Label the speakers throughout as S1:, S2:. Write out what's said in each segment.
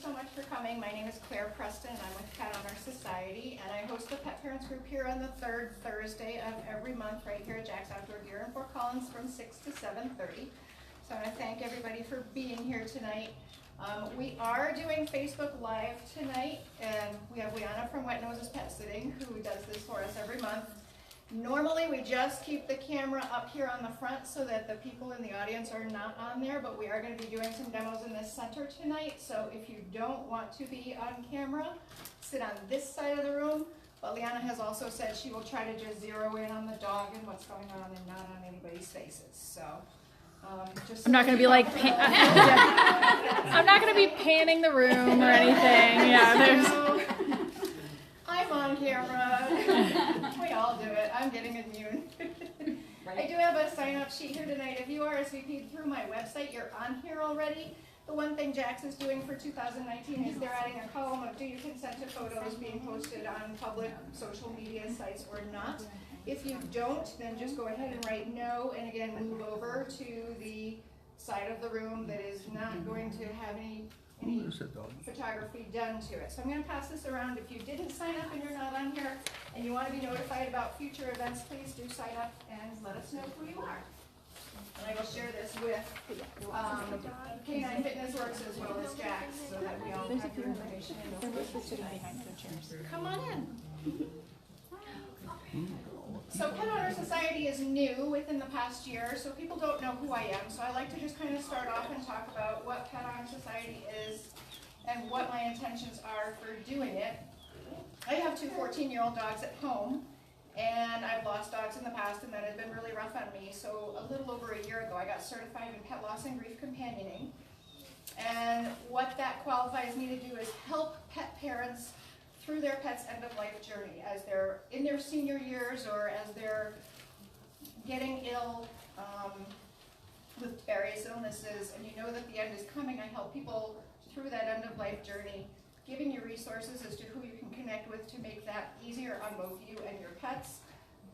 S1: so much for coming. My name is Claire Preston, and I'm with Pet Honor Society, and I host the Pet Parents Group here on the third Thursday of every month right here at Jack's Outdoor Gear in Fort Collins from 6 to 7:30. So I want to thank everybody for being here tonight. We are doing Facebook Live tonight, and we have Liana from Wet Noses Pet Sitting who does this for us every month. Normally we just keep the camera up here on the front so that the people in the audience are not on there, but we are going to be doing some demos in this center tonight, so if you don't want to be on camera, sit on this side of the room. But Liana has also said she will try to just zero in on the dog and what's going on and not on anybody's faces. So just
S2: I'm not going to be like, I'm not going to be panning the room or anything. Yeah, there's.
S1: I'm on camera. We all do it. I'm getting immune. Right. I do have a sign-up sheet here tonight. If you RSVP'd through my website, you're on here already. The one thing Jax is doing for 2019 is they're adding a column of do you consent to photos being posted on public social media sites or not. If you don't, then just go ahead and write no, and again move over to the side of the room that is not going to have any photography done to it. So I'm going to pass this around. If you didn't sign up and you're not on here and you want to be notified about future events, please do sign up and let us know who you are. And I will share this with K9 Fitness Works as well as Jax so that we all have your information. Come on in. So Pet Owner Society is new within the past year, so people don't know who I am. So I like to just kind of start off and talk about what Pet Owner Society is and what my intentions are for doing it. I have two 14-year-old dogs at home, and I've lost dogs in the past, and that has been really rough on me. So a little over a year ago, I got certified in pet loss and grief companioning. And what that qualifies me to do is help pet parents through their pet's end-of-life journey as they're in their senior years or as they're getting ill with various illnesses, and you know that the end is coming. I help people through that end-of-life journey, giving you resources as to who you can connect with to make that easier on both you and your pets.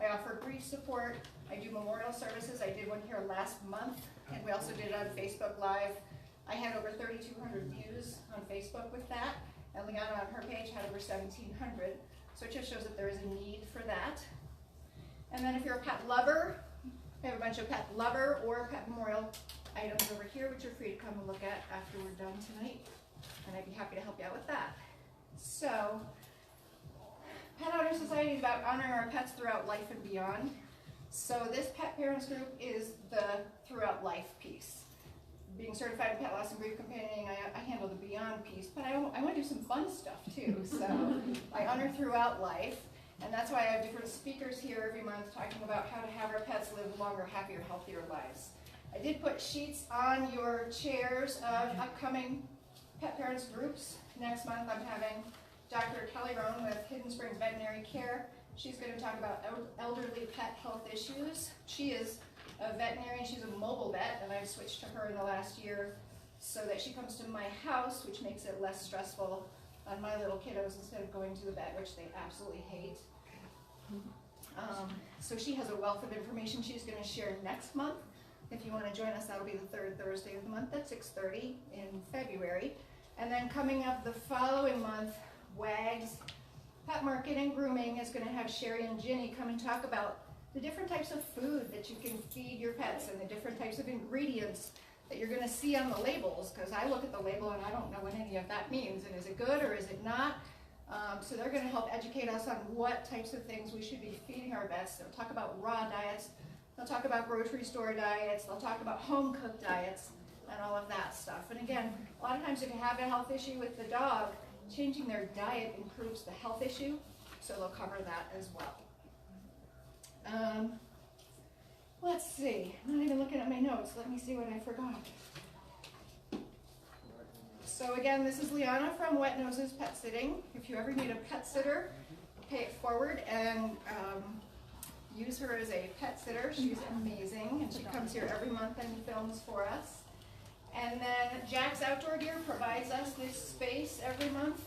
S1: I offer grief support. I do memorial services. I did one here last month, and we also did it on Facebook Live. I had over 3,200 views on Facebook with that. And Liana on her page had over 1,700, so it just shows that there is a need for that. And then if you're a pet lover, I have a bunch of pet lover or pet memorial items over here, which you're free to come and look at after we're done tonight, and I'd be happy to help you out with that. So, Pet Owner Society is about honoring our pets throughout life and beyond. So this Pet Parents Group is the throughout life piece. Being certified in pet loss and grief companioning, I handle the beyond piece, but I want to do some fun stuff too. So I honor throughout life, and that's why I have different speakers here every month talking about how to have our pets live longer, happier, healthier lives. I did put sheets on your chairs of upcoming pet parents groups. Next month I'm having Dr. Kelly Rohn with Hidden Springs Veterinary Care. She's going to talk about elderly pet health issues. She is a veterinarian. She's a mobile vet, and I've switched to her in the last year so that she comes to my house, which makes it less stressful on my little kiddos instead of going to the vet, which they absolutely hate. So she has a wealth of information she's going to share next month. If you want to join us, that'll be the third Thursday of the month at 6:30 in February. And then coming up the following month, WAG's Pet Market and Grooming is going to have Sherry and Ginny come and talk about the different types of food that you can feed your pets and the different types of ingredients that you're going to see on the labels, because I look at the label and I don't know what any of that means, and is it good or is it not? So they're going to help educate us on what types of things we should be feeding our pets. They'll talk about raw diets, they'll talk about grocery store diets, they'll talk about home cooked diets and all of that stuff. And again, a lot of times if you have a health issue with the dog, changing their diet improves the health issue, so they'll cover that as well. Let's see, I'm not even looking at my notes. Let me see what I forgot. So again, this is Liana from Wet Noses Pet Sitting. If you ever need a pet sitter, pay it forward and use her as a pet sitter. She's amazing, and she comes here every month and films for us. And then Jack's Outdoor Gear provides us this space every month,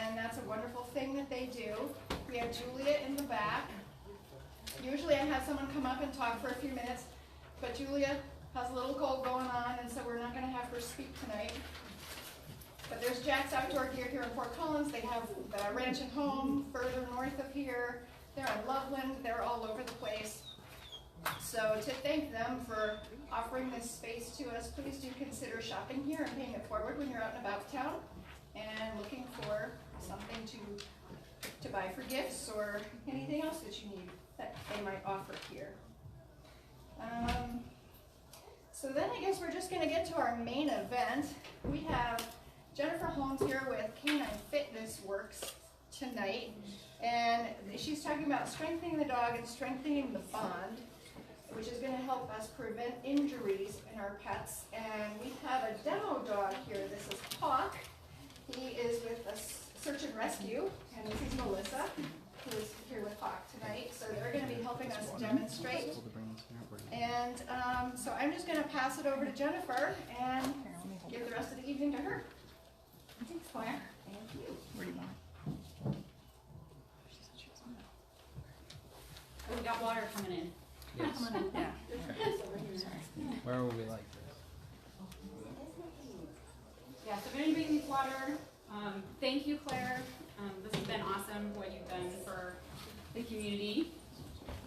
S1: and that's a wonderful thing that they do. We have Julia in the back. Usually I have someone come up and talk for a few minutes, but Julia has a little cold going on, and so we're not going to have her speak tonight. But there's Jack's Outdoor Gear here in Fort Collins. They have the Ranch and Home further north of here. They're in Loveland. They're all over the place. So to thank them for offering this space to us, please do consider shopping here and paying it forward when you're out and about town and looking for something to buy for gifts or anything else that you need that they might offer here. So then I guess we're just going to get to our main event. We have Jennifer Holmes here with Canine Fitness Works tonight, and she's talking about strengthening the dog and strengthening the bond, which is going to help us prevent injuries in our pets. And we have a demo dog here. This is Hawk. He is with us Search and Rescue, and this is Melissa, who is here with Hawk tonight. So they're going to be helping us demonstrate. And so I'm just going to pass it over to Jennifer and give the rest of the evening to her. Thanks, Claire. Thank you.
S2: Where do you want it?
S3: Oh, we got water coming in.
S4: Yes.
S2: Yeah.
S4: Where will we like this?
S3: Yeah, so if anybody needs water, thank you, Claire. This has been awesome, what you've done for the community.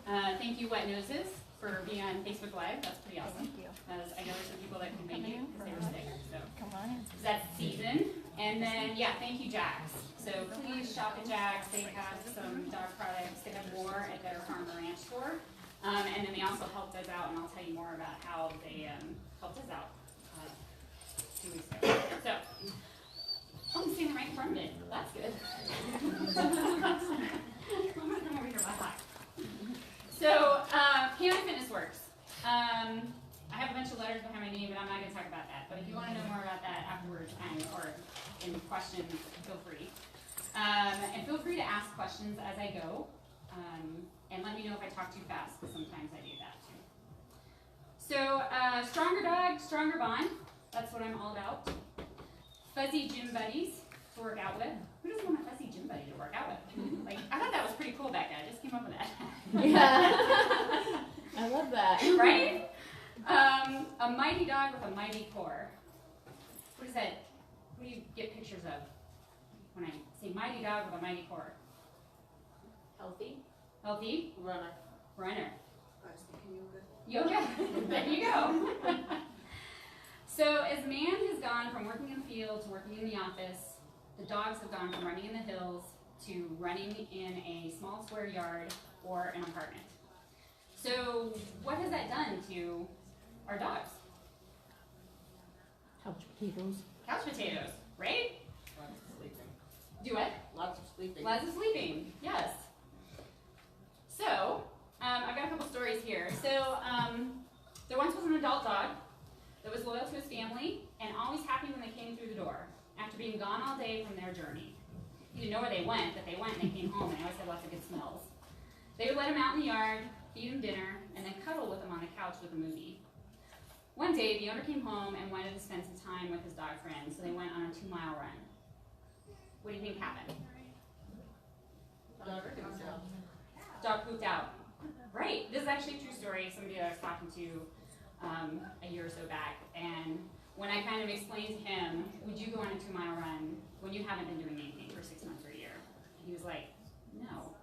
S3: Thank you, Wet Noses, for being on Facebook Live. That's pretty awesome.
S2: Thank you.
S3: Because I know there's some people that couldn't make it because they were sick. So
S2: Come on in.
S3: that's season. And then, yeah, thank you, Jack's. So please shop at Jack's. They have some dog products. They have more at their farm and ranch store. And then they also helped us out, and I'll tell you more about how they helped us out 2 weeks ago. So, I'm standing right in front of it. That's good. I'm gonna come over here by high. So, Canine Fitness Works. I have a bunch of letters behind my name, but I'm not going to talk about that. But if you want to know more about that afterwards, or in questions, feel free. And feel free to ask questions as I go. And let me know if I talk too fast, because sometimes I do that too. So, stronger dog, stronger bond. That's what I'm all about. Fuzzy gym buddies to work out with. Who doesn't want a fuzzy gym buddy to work out with? Like, I thought that was pretty cool, Becca. I just came up with that.
S5: Yeah. I love that.
S3: Right? A mighty dog with a mighty core. What is that? What do you get pictures of when I say mighty dog with a mighty core?
S5: Healthy.
S3: Healthy?
S5: Runner.
S3: Runner.
S5: I was thinking yoga.
S3: Yoga. There you go. So as man has gone from working in the field to working in the office, the dogs have gone from running in the hills to running in a small square yard or an apartment. So what has that done to our dogs?
S5: Couch potatoes.
S3: Couch potatoes, right?
S5: Lots of sleeping.
S3: Do what?
S5: Lots of sleeping.
S3: Lots of sleeping, yes. So, I've got a couple stories here. So, there once was an adult dog that was loyal to his family and always happy when they came through the door after being gone all day from their journey. He didn't know where they went, but they went and they came home and they always had lots of good smells. They would let him out in the yard, feed him dinner, and then cuddle with him on the couch with a movie. One day, the owner came home and wanted to spend some time with his dog friend, so they went on a 2-mile run. What do you think happened? Dog pooped out. Right. This is actually a true story. Somebody that I was talking to a year or so back, and when I kind of explained to him, would you go on a 2-mile run when you haven't been doing anything for 6 months or a year? He was like, no.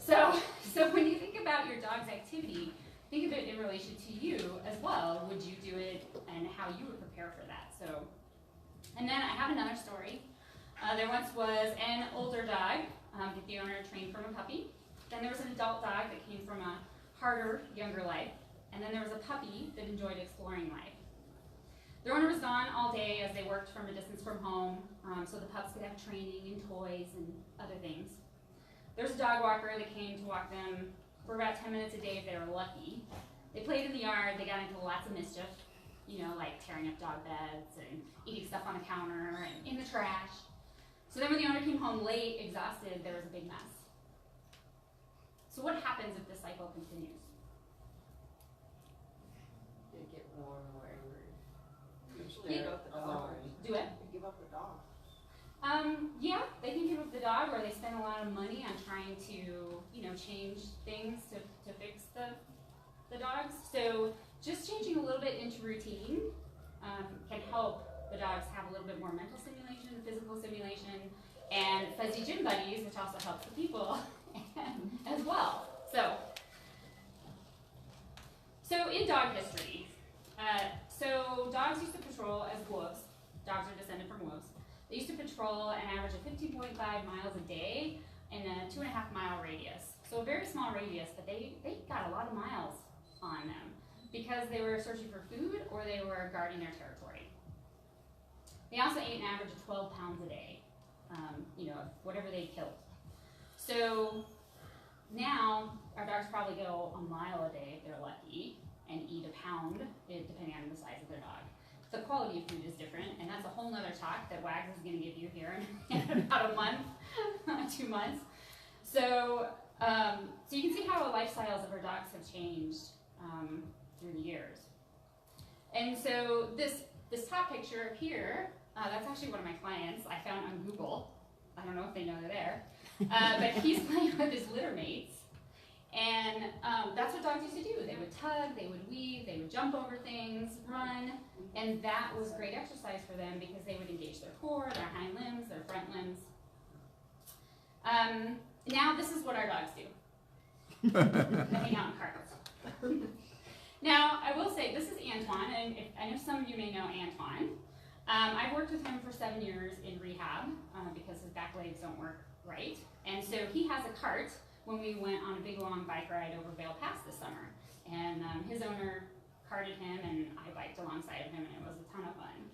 S3: So when you think about your dog's activity, think of it in relation to you as well. Would you do it, and how you would prepare for that? So, and then I have another story. There once was an older dog that the owner trained from a puppy. Then there was an adult dog that came from a harder, younger life. And then there was a puppy that enjoyed exploring life. The owner was gone all day as they worked from a distance from home, so the pups could have training and toys and other things. There was a dog walker that came to walk them for about 10 minutes a day if they were lucky. They played in the yard, they got into lots of mischief, you know, like tearing up dog beds and eating stuff on the counter and in the trash. So then when the owner came home late, exhausted, there was a big mess. So what happens if this cycle continues?
S5: They get more and more angry.
S3: Usually
S5: Give up the dog.
S3: Do it?
S5: They give up the dog.
S3: Yeah, they can give up the dog, or they spend a lot of money on trying to, you know, change things to fix the dogs. So just changing a little bit into routine can help the dogs have a little bit more mental stimulation physical stimulation, and fuzzy gym buddies, which also helps the people as well. So in dog history, so dogs used to patrol as wolves. Dogs are descended from wolves. They used to patrol an average of 15.5 miles a day in a 2.5-mile radius. So a very small radius, but they got a lot of miles on them because they were searching for food or they were guarding their territory. They also ate an average of 12 pounds a day, whatever they killed. So now our dogs probably go a mile a day if they're lucky and eat a pound, depending on the size of their dog. The quality of food is different, and that's a whole nother talk that Wags is going to give you here in about a month, 2 months. So you can see how the lifestyles of our dogs have changed through the years. And so this top picture up here, that's actually one of my clients I found on Google. I don't know if they know they're there. But he's playing with his litter mates. And that's what dogs used to do. They would tug, they would weave, they would jump over things, run. And that was great exercise for them because they would engage their core, their hind limbs, their front limbs. Now this is what our dogs do. They hang out in carts. Now, I will say, this is Antoine, and I know some of you may know Antoine. I've worked with him for 7 years in rehab because his back legs don't work right. And so he has a cart when we went on a big long bike ride over Vail Pass this summer. And his owner carted him, and I biked alongside of him, and it was a ton of fun.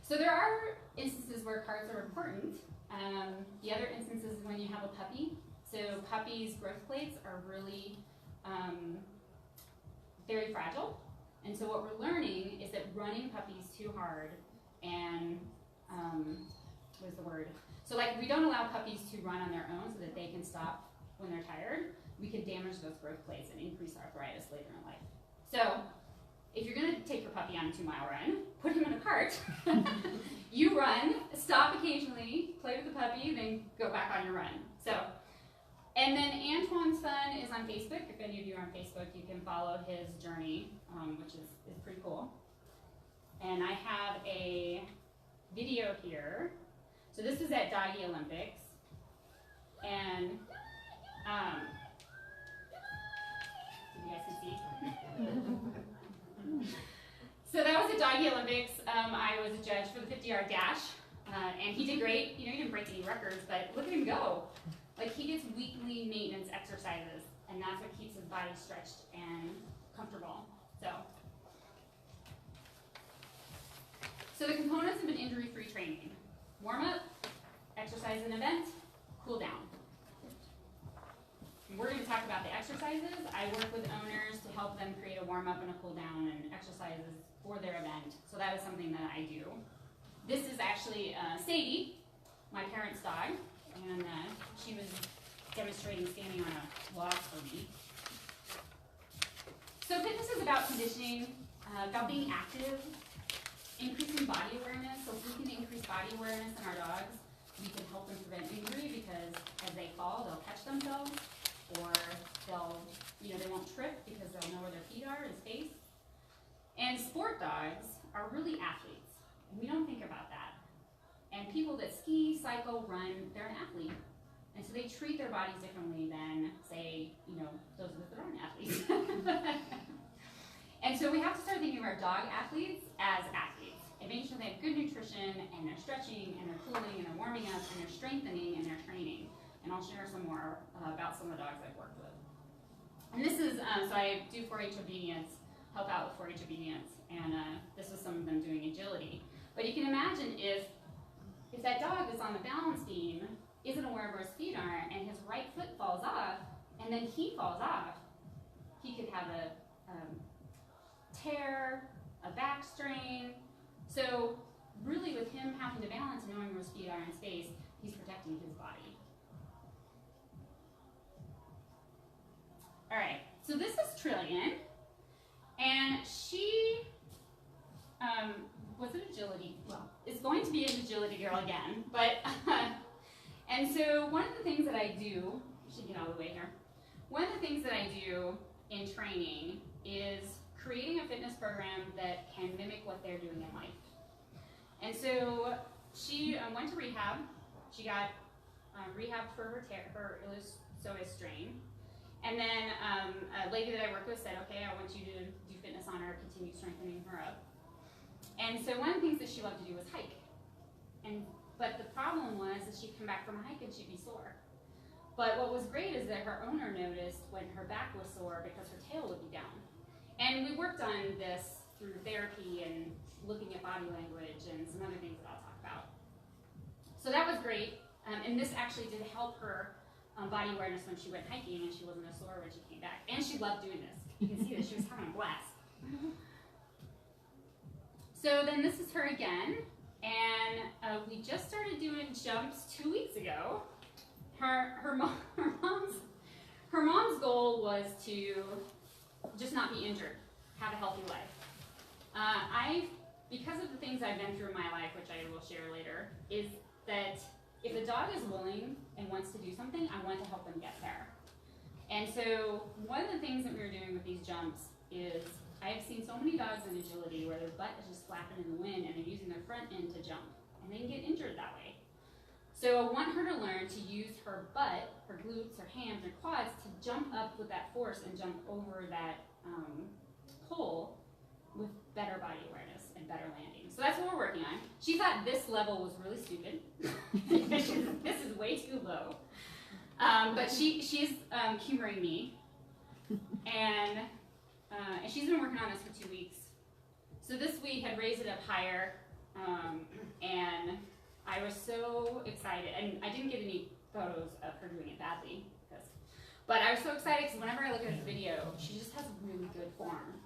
S3: So there are instances where carts are important. The other instances is when you have a puppy. So puppies' growth plates are really very fragile. And so what we're learning is that running puppies too hard and, what's the word? So like we don't allow puppies to run on their own so that they can stop when they're tired. We can damage those growth plates and increase arthritis later in life. So if you're gonna take your puppy on a 2-mile run, put him in a cart, you run, stop occasionally, play with the puppy, then go back on your run. So, and then Antoine's Fun is on Facebook. If any of you are on Facebook, you can follow his journey, which is pretty cool. And I have a video here. So this is at Doggy Olympics. And, you guys can see? So that was at Doggy Olympics. I was a judge for the 50-yard dash. And he did great. You know, he didn't break any records, but look at him go. Like, he gets weekly maintenance exercises, and that's what keeps his body stretched and comfortable. So the components of an injury-free training: warm-up, exercise and event, cool down. We're going to talk about the exercises. I work with owners to help them create a warm-up and a cool down and exercises for their event. So that is something that I do. This is actually Sadie, my parents' dog, and she was demonstrating standing on a log for me. So fitness is about conditioning, about being active, increasing body awareness. So if we can increase body awareness in our dogs, we can help them prevent injury because as they fall, they'll catch themselves, or they won't trip because they'll know where their feet are and space. And sport dogs are really athletes, and we don't think about that. And people that ski, cycle, run, they're an athlete. And so they treat their bodies differently than, say, those that aren't athletes. And so we have to start thinking of our dog athletes as athletes and making sure they have good nutrition and they're stretching and they're cooling and they're warming up and they're strengthening and they're training. And I'll share some more about some of the dogs I've worked with. And this is, so I do 4-H obedience, help out with 4-H obedience, and this is some of them doing agility. But you can imagine if that dog is on the balance beam, isn't aware of where his feet are, and his right foot falls off, and then he falls off, he could have a tear, a back strain. So really with him having to balance and knowing where his feet are in space, he's protecting his body. All right, so this is Trillian, and she was an agility, well, is going to be an agility girl again, but, and so one of the things that I do, I should get out of the way here, one of the things that I do in training is creating a fitness program that can mimic what they're doing in life. And so she went to rehab. She got rehabbed for her psoas strain. And then a lady that I worked with said, okay, I want you to do fitness on her, continue strengthening her up. And so one of the things that she loved to do was hike. But the problem was that she'd come back from a hike and she'd be sore. But what was great is that her owner noticed when her back was sore because her tail would be down. And we worked on this through therapy and looking at body language and some other things that I'll talk about. So that was great. And this actually did help her body awareness when she went hiking, and she wasn't as sore when she came back. And she loved doing this. You can see that she was having a blast. So then this is her again. And we just started doing jumps 2 weeks ago. Her mom's goal was to just not be injured, have a healthy life. Because of the things I've been through in my life, which I will share later, is that if a dog is willing and wants to do something, I want to help them get there. And so one of the things that we were doing with these jumps is I have seen so many dogs in agility where their butt is just flapping in the wind and they're using their front end to jump, and they can get injured that way. So I want her to learn to use her butt, her glutes, her hams, her quads to jump up with that force and jump over that pole with better body awareness and better landing. So that's what we're working on. She thought this level was really stupid. This is way too low. But she's humoring me. And she's been working on this for 2 weeks. So this week had raised it up higher. And I was so excited. And I didn't get any photos of her doing it badly. But I was so excited because whenever I look at the video, she just has really good form.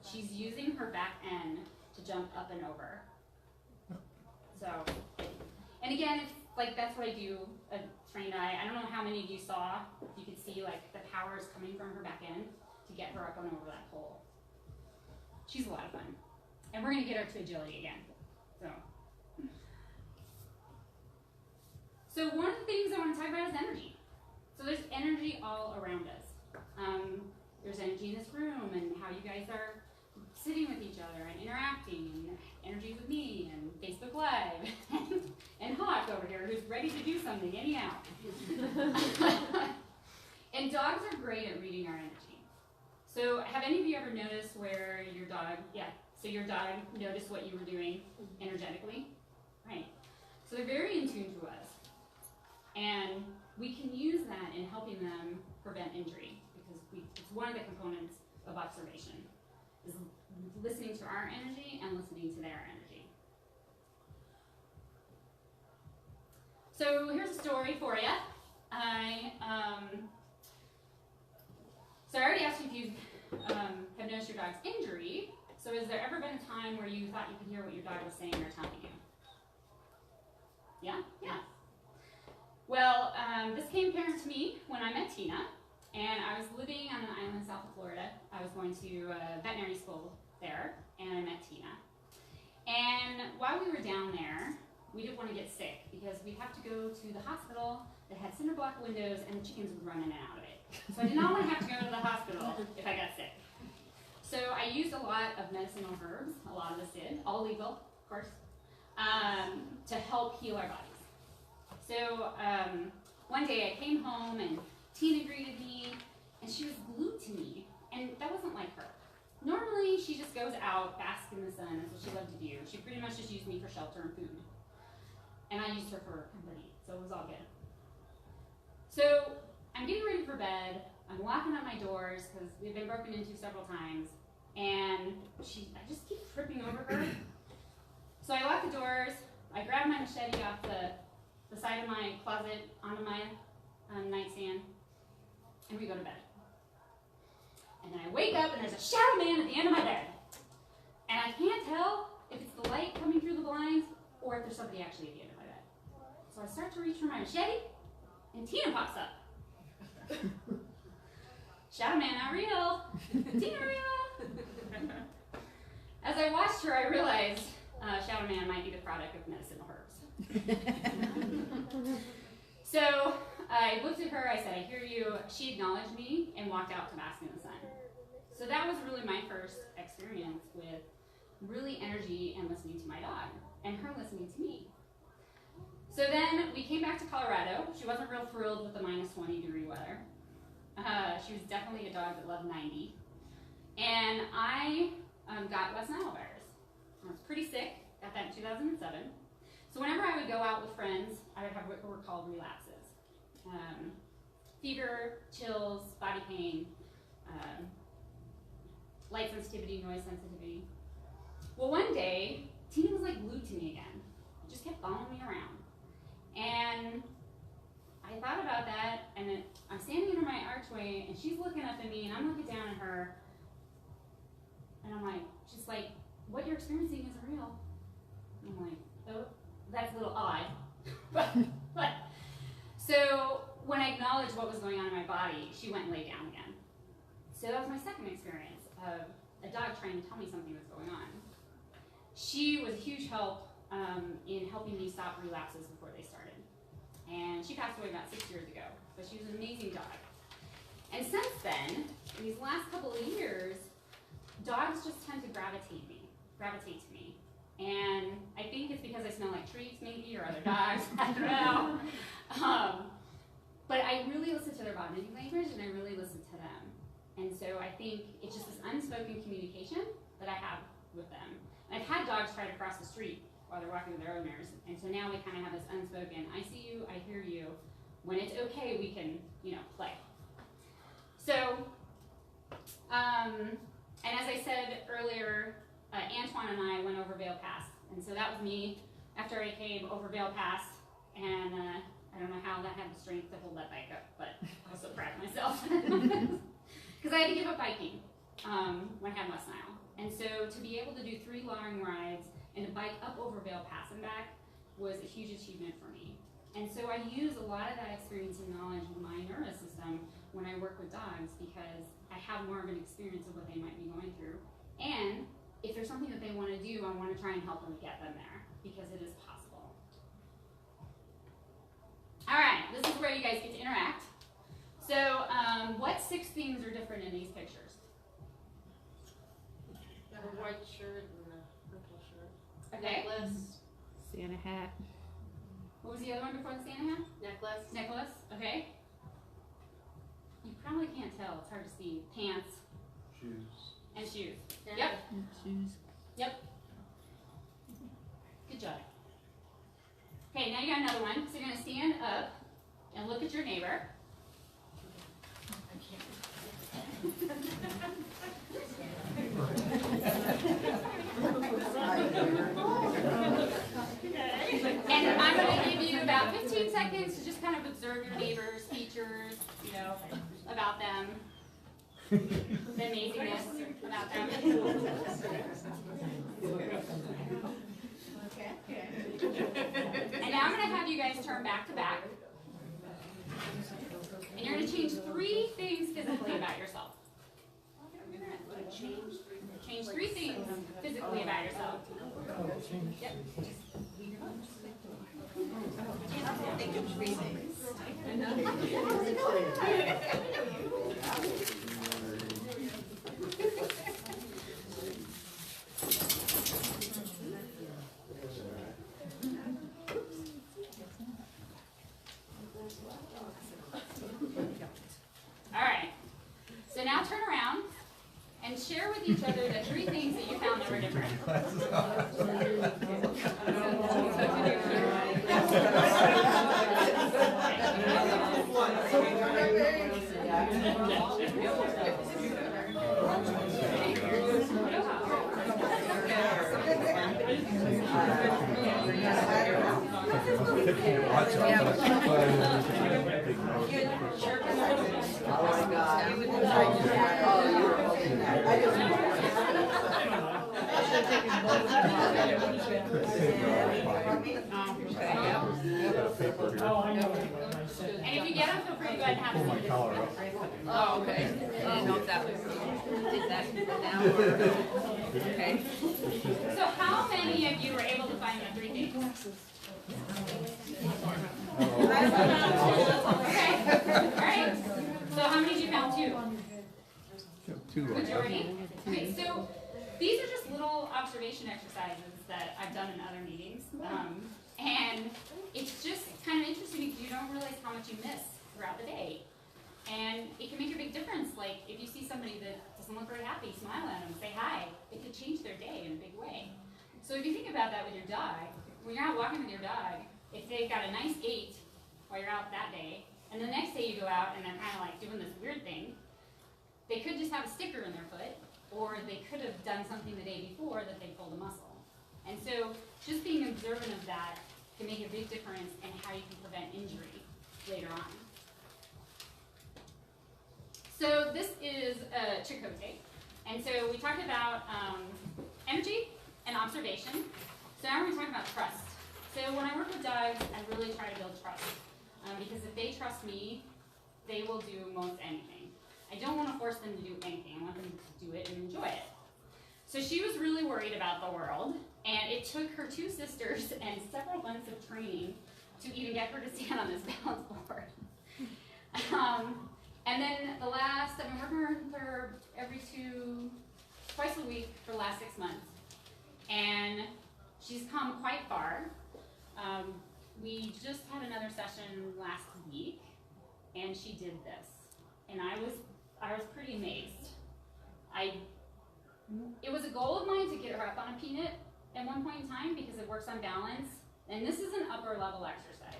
S3: She's using her back end to jump up and over. So, and again, it's like that's what I do, a trained eye. I don't know how many of you saw, you could see like the power is coming from her back end to get her up and over that pole. She's a lot of fun. And we're gonna get her to agility again, So one of the things I wanna talk about is energy. So there's energy all around us. There's energy in this room and how you guys are sitting with each other and interacting, and energy with me and Facebook Live and Hawk over here who's ready to do something anyhow. And dogs are great at reading our energy. So have any of you ever noticed where your dog noticed what you were doing energetically? Right. So they're very in tune to us. And we can use that in helping them prevent injury because it's one of the components of observation, is listening to our energy and listening to their energy. So here's a story for you. So I already asked you if you have noticed your dog's injury. So has there ever been a time where you thought you could hear what your dog was saying or telling you? Yeah? Yeah. Well, this came apparent to me when I met Tina, and I was living on an island south of Florida. I was going to veterinary school there, and I met Tina. And while we were down there, we didn't want to get sick because we'd have to go to the hospital that had cinder block windows and the chickens would run in and out of it. So I did not want to have to go to the hospital if I got sick. So I used a lot of medicinal herbs, a lot of us did, all legal, of course, to help heal our bodies. So one day I came home and Tina greeted me and she was glued to me, and that wasn't like her. Normally she just goes out, bask in the sun, that's what she loved to do. She pretty much just used me for shelter and food. And I used her for company, so it was all good. So I'm getting ready for bed, I'm locking up my doors because they've been broken into several times, and I just keep tripping over her. So I lock the doors, I grab my machete off the side of my closet onto my nightstand, and we go to bed. And then I wake up and there's a shadow man at the end of my bed. And I can't tell if it's the light coming through the blinds or if there's somebody actually at the end of my bed. So I start to reach for my machete, and Tina pops up. Shadow man, not real. Tina real. As I watched her, I realized Shadow man might be the product of medicinal herbs. So I looked at her, I said, I hear you. She acknowledged me and walked out to bask in the sun. So that was really my first experience with really energy and listening to my dog, and her listening to me. So then we came back to Colorado. She wasn't real thrilled with the minus 20-degree weather. She was definitely a dog that loved 90. And I got West Nile virus. I was pretty sick, got that in 2007. So whenever I would go out with friends, I would have what were called relapses. Fever, chills, body pain, light sensitivity, noise sensitivity. Well, one day, Tina was like glued to me again. Just kept following me around. And I thought about that, and then I'm standing under my archway, and she's looking up at me, and I'm looking down at her, and I'm like, she's like, what you're experiencing isn't real. And I'm like, oh, that's a little odd. but so when I acknowledged what was going on in my body, she went and laid down again. So that was my second experience of a dog trying to tell me something was going on. She was a huge help in helping me stop relapses before they started. And she passed away about 6 years ago, but she was an amazing dog. And since then, in these last couple of years, dogs just tend to gravitate to me. And I think it's because I smell like treats maybe, or other dogs, I don't know. But I really listen to their body language, and I really listen to them. And so I think it's just this unspoken communication that I have with them. And I've had dogs try to cross the street while they're walking with their owners, and so now we kind of have this unspoken, I see you, I hear you. When it's okay, we can, play. So, and as I said earlier, Antoine and I went over Vail Pass, and so that was me after I came over Vail Pass, and I don't know how that had the strength to hold that bike up, but I was so proud of myself. Because I had to give up biking when I had West Nile. And so to be able to do 3 long rides and to bike up over Vail Pass and back was a huge achievement for me. And so I use a lot of that experience and knowledge of my nervous system when I work with dogs, because I have more of an experience of what they might be going through. And if there's something that they want to do, I want to try and help them get them there, because it is possible. All right, this is where you guys get to interact. So what 6 things are different in these pictures?
S5: Got a white shirt and a purple shirt.
S3: Okay.
S5: Necklace.
S6: Santa hat.
S3: What was the other one before the Santa hat?
S5: Necklace.
S3: Necklace, okay. You probably can't tell, it's hard to see. Pants.
S4: Shoes.
S3: And shoes.
S5: Yeah.
S3: Yep.
S6: Shoes.
S3: Yep. Good job. Okay, now you got another one. So you're going to stand up and look at your neighbor. And I'm going to give you about 15 seconds to just kind of observe your neighbor's features, about them, the amazingness about them. And now I'm going to have you guys turn back to back. And you're going to change 3 things physically about yourself. Change 3 things physically about yourself. Yep.
S5: Think of 3 things.
S3: All right. So now turn around and share with each other the 3 things that you found that were different. And if you get them, feel free to go ahead and have a seat.
S6: Oh, okay. I didn't know if that was, did that now or, okay.
S3: So how many of you were able to find the 3 things? Okay. All right. So how many of you found 2?
S4: 2.
S3: Majority? Okay, so these are just little observation exercises that I've done in other meetings. And it's just don't realize how much you miss throughout the day. And it can make a big difference. Like if you see somebody that doesn't look very happy, smile at them, say hi. It could change their day in a big way. So if you think about that with your dog, when you're out walking with your dog, if they've got a nice gait while you're out that day, and the next day you go out and they're kind of like doing this weird thing, they could just have a sticker in their foot, or they could have done something the day before that they pulled a muscle. And so just being observant of that can make a big difference in how you can prevent injury later on. So this is a chicote. And so we talked about energy and observation. So now we're going to talk about trust. So when I work with dogs, I really try to build trust. Because if they trust me, they will do most anything. I don't want to force them to do anything. I want them to do it and enjoy it. So she was really worried about the world, and it took her 2 sisters and several months of training to even get her to stand on this balance board. And then I've been working with her twice a week for the last 6 months, and she's come quite far. We just had another session last week, and she did this, and I was pretty amazed. It was a goal of mine to get her up on a peanut at one point in time because it works on balance, and this is an upper level exercise.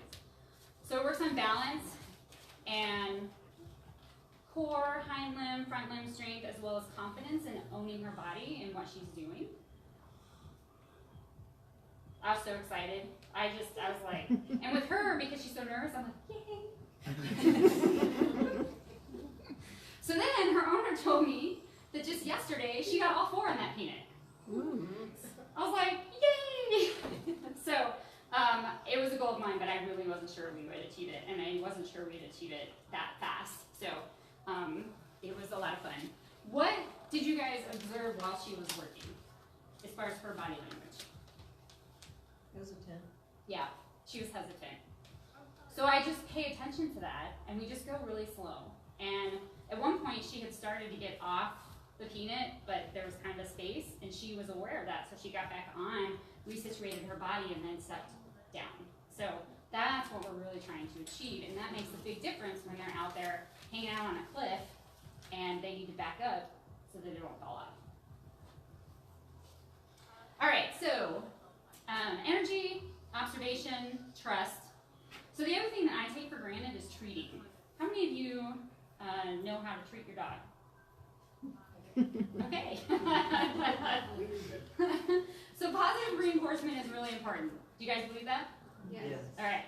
S3: So it works on balance and core, hind limb, front limb strength, as well as confidence in owning her body and what she's doing. I was so excited. I was like, and with her, because she's so nervous, I'm like, yay. So then her owner told me that just yesterday, she got all 4 on that peanut. Ooh. I was like, yay! So it was a goal of mine, but I really wasn't sure we would achieve it, and I wasn't sure we'd achieve it that fast. So it was a lot of fun. What did you guys observe while she was working, as far as her body language?
S6: Hesitant.
S3: Yeah, she was hesitant. So I just pay attention to that, and we just go really slow. And at one point, she had started to get off the peanut, but there was kind of a space, and she was aware of that, so she got back on, resituated her body, and then stepped down. So that's what we're really trying to achieve, and that makes a big difference when they're out there hanging out on a cliff, and they need to back up so that they don't fall off. All right, so energy, observation, trust. So the other thing that I take for granted is treating. How many of you know how to treat your dog? Okay. So positive reinforcement is really important. Do you guys believe that?
S5: Yes.
S3: All right.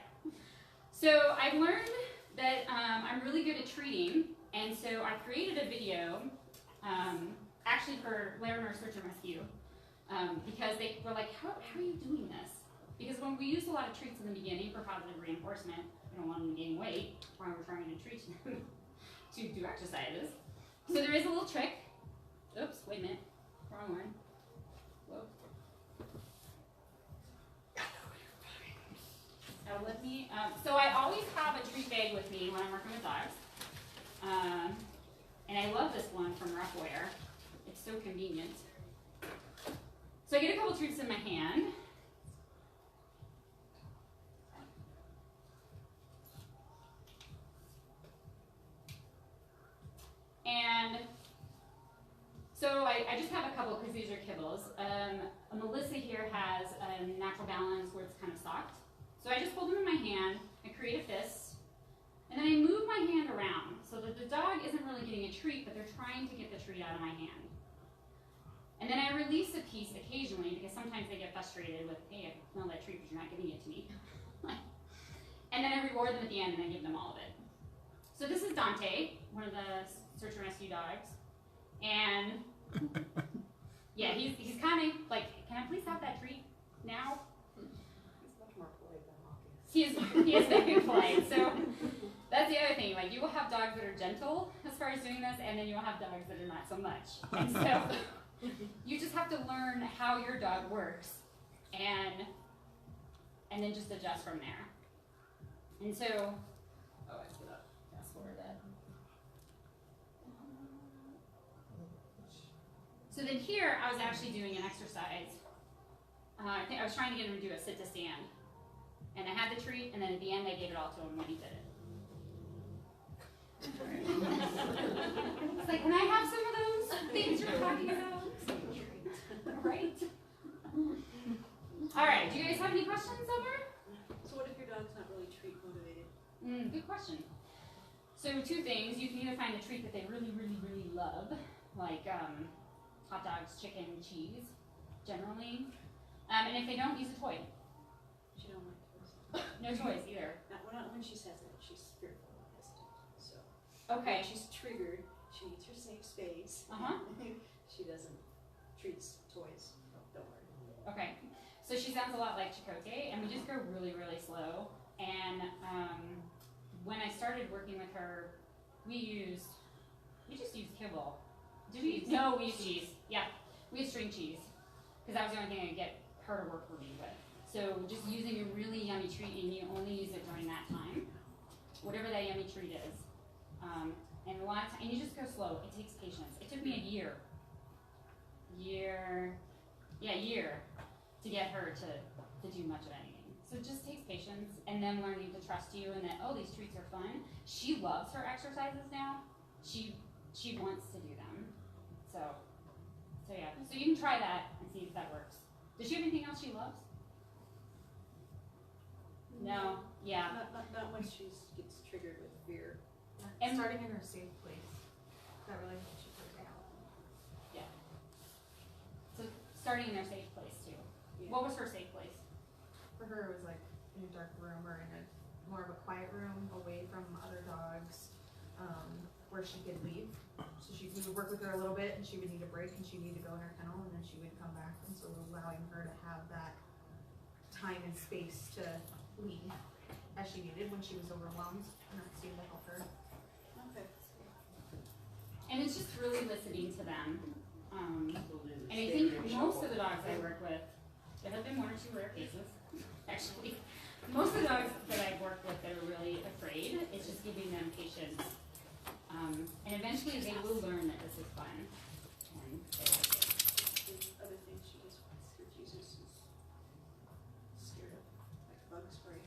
S3: So I've learned that I'm really good at treating, and so I created a video, actually for Lerner Search and Rescue, because they were like, how are you doing this? Because when we use a lot of treats in the beginning for positive reinforcement, we don't want them to gain weight while we're trying to treat them to do exercises. So there is a little trick. Oops, wait a minute, wrong one. Whoa. Now let me, so I always have a treat bag with me when I'm working with dogs. And I love this one from Roughwear. It's so convenient. So I get a couple treats in my hand. And so I just have a couple because these are kibbles. Melissa here has a natural balance where it's kind of soft. So I just hold them in my hand, I create a fist, and then I move my hand around so that the dog isn't really getting a treat, but they're trying to get the treat out of my hand. And then I release a piece occasionally because sometimes they get frustrated with, hey, I smell that treat, but you're not giving it to me. And then I reward them at the end and I give them all of it. So this is Dante, one of the search and rescue dogs. And yeah, he's kind of like, can I please have that treat now?
S5: He's much more polite than Hawkins.
S3: He is very polite. So that's the other thing. Like you will have dogs that are gentle as far as doing this, and then you will have dogs that are not so much. And so you just have to learn how your dog works, and then just adjust from there. And so, oh, I screwed up. Fast forward that. So then here, I was actually doing an exercise. I think I was trying to get him to do a sit to stand. And I had the treat, and then at the end I gave it all to him when he did it. It's like, can I have some of those things you're talking about? Right? All right, do you guys have any questions so far?
S5: So what if your dog's not really treat motivated?
S3: Good question. So 2 things. You can either find a treat that they really, really, really love, like hot dogs, chicken, cheese, generally. And if they don't, use a toy.
S5: She don't like toys.
S3: No toys either.
S5: Not when she says it. She's fearful and hesitant. So
S3: Okay.
S5: when she's triggered, she needs her safe space. She doesn't treats toys. Don't worry.
S3: Okay. So she sounds a lot like Chakotay, and we just go really, really slow. And when I started working with her, we just used kibble. Did we? No, we used cheese. Yeah, we used string cheese because that was the only thing I could get her to work for me with. So just using a really yummy treat, and you only use it during that time, whatever that yummy treat is. And a lot of time, and you just go slow. It takes patience. It took me a year to get her to do much of anything. So it just takes patience, and then learning to trust you, and that, oh, these treats are fun. She loves her exercises now. She wants to do them. So yeah. So you can try that and see if that works. Does she have anything else she loves? No. Yeah.
S5: Not when she gets triggered with fear.
S3: And
S7: starting in her safe place. That really helps you put down.
S3: yeah. So starting in their safe place too.
S5: Yeah.
S3: What was her safe place?
S7: For her, it was like in a dark room or in a more of a quiet room, away from other dogs, where she could leave. So we would work with her a little bit, and she would need a break, and she would need to go in her kennel, and then she would come back. And so allowing her to have that time and space to leave as she needed when she was overwhelmed, and that seemed to help her.
S5: Okay.
S3: And it's just really listening to them. And I think most of the dogs I work with, there have been 1 or 2 rare cases, actually. Most of the dogs that I've worked with that are really afraid, it's just giving them patience. And eventually they will learn that this is fun. And they like it.
S5: The other thing she just refuses is scared of, like bug spray.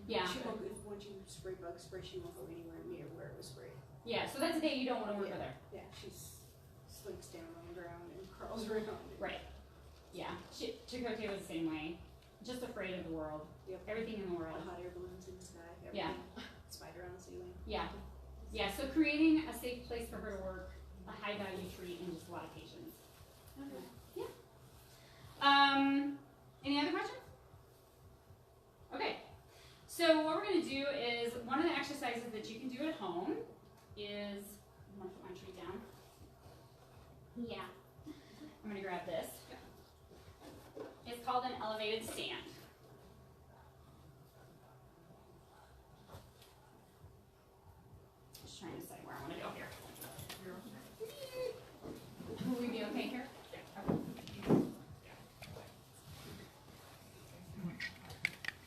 S3: Yeah.
S5: She won't go, once you spray bug spray, she won't go anywhere near where it was sprayed.
S3: Yeah, so that's a day you don't want to work with her.
S5: Yeah, she slinks down on the ground and crawls around.
S3: Right. Yeah. Chakotay was the same way. Just afraid of the world.
S5: Yep.
S3: Everything in the world.
S5: Hot air balloons in the sky.
S3: Yeah.
S5: Everything. Spider on the ceiling.
S3: Yeah. Yeah, so creating a safe place for her to work, a high value treat, and just a lot of patience.
S5: Okay.
S3: Yeah. Any other questions? Okay. So what we're going to do is, one of the exercises that you can do at home is, I'm going to put my treat down. Yeah. I'm going to grab this. It's called an elevated stand. Just trying to decide where I want to go here. Will we be okay here? Okay.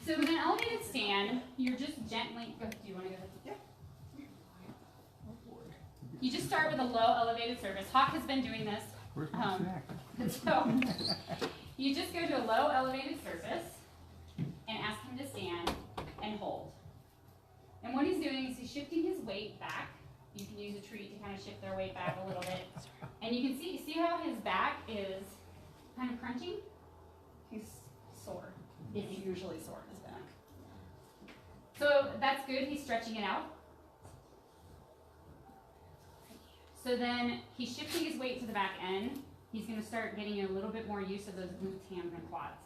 S3: So with an elevated stand, you're just gently, do you want to go ahead? Yeah. You just start with a low elevated surface. Hawk has been doing this.
S4: Where's my snack?
S3: So you just go to a low elevated surface and ask him to stand and hold. And what he's doing is he's shifting his weight back. You can use a treat to kind of shift their weight back a little bit. And you can see how his back is kind of crunching? He's sore. He's usually sore in his back. So that's good, he's stretching it out. So then he's shifting his weight to the back end. He's going to start getting a little bit more use of those glutes, hams, and quads.